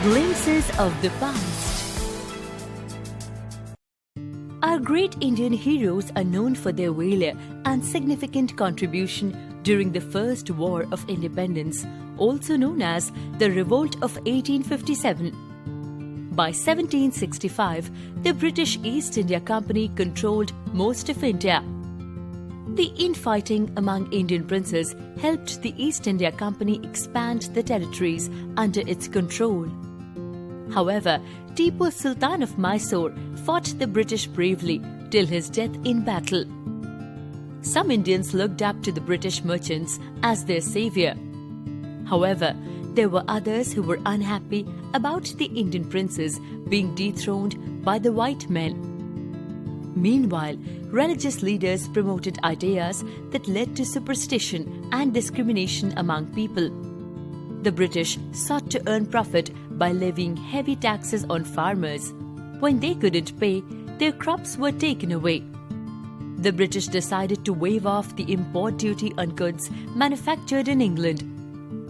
Glimpses of the past. Our great Indian heroes are known for their valor and significant contribution during the First War of Independence, also known as the Revolt of 1857. By 1765, the British East India Company controlled most of India. The infighting among Indian princes helped the East India Company expand the territories under its control. However, Tipu Sultan of Mysore fought the British bravely till his death in battle. Some Indians looked up to the British merchants as their savior. However, there were others who were unhappy about the Indian princes being dethroned by the white men. Meanwhile, religious leaders promoted ideas that led to superstition and discrimination among people. The British sought to earn profit by levying heavy taxes on farmers. When they couldn't pay, their crops were taken away. The British decided to waive off the import duty on goods manufactured in England.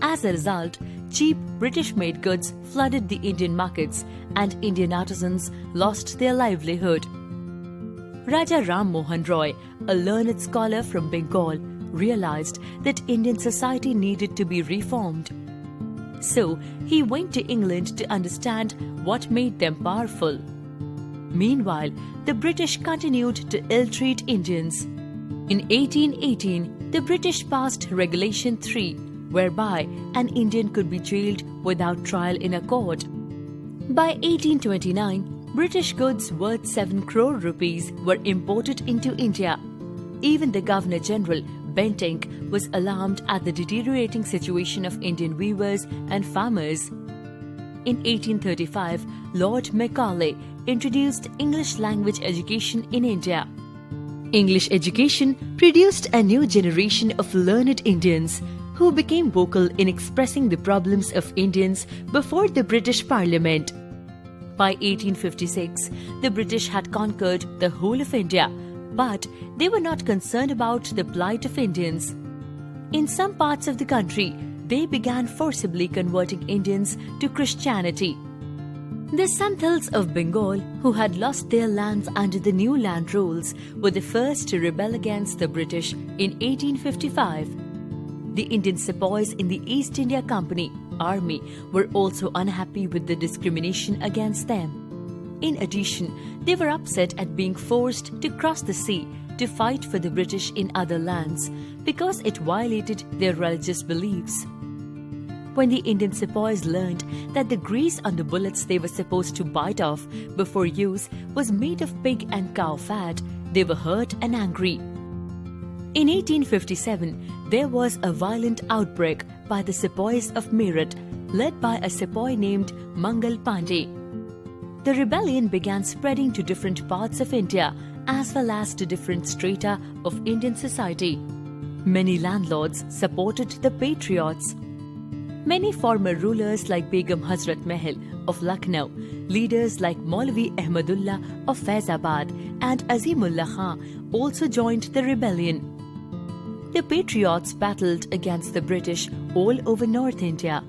As a result, cheap British-made goods flooded the Indian markets and Indian artisans lost their livelihood. Raja Ram Mohan Roy, a learned scholar from Bengal, realized that Indian society needed to be reformed. So, he went to England to understand what made them powerful. Meanwhile, the British continued to ill-treat Indians. In 1818, the British passed Regulation 3, whereby an Indian could be jailed without trial in a court. By 1829, British goods worth 7 crore rupees were imported into India. Even the Governor General, Bentinck, was alarmed at the deteriorating situation of Indian weavers and farmers. In 1835, Lord Macaulay introduced English language education in India. English education produced a new generation of learned Indians who became vocal in expressing the problems of Indians before the British Parliament. By 1856, the British had conquered the whole of India, but they were not concerned about the plight of Indians. In some parts of the country, they began forcibly converting Indians to Christianity. The Santals of Bengal, who had lost their lands under the new land rules, were the first to rebel against the British in 1855. The Indian sepoys in the East India Company army were also unhappy with the discrimination against them. In addition, they were upset at being forced to cross the sea to fight for the British in other lands because it violated their religious beliefs. When the Indian sepoys learned that the grease on the bullets they were supposed to bite off before use was made of pig and cow fat, they were hurt and angry. In 1857, there was a violent outbreak by the sepoys of Meerut, led by a sepoy named Mangal Pandey. The rebellion began spreading to different parts of India as well as to different strata of Indian society. Many landlords supported the patriots. Many former rulers like Begum Hazrat Mahal of Lucknow, leaders like Maulvi Ahmadullah of Faizabad and Azimullah Khan also joined the rebellion. The patriots battled against the British all over North India.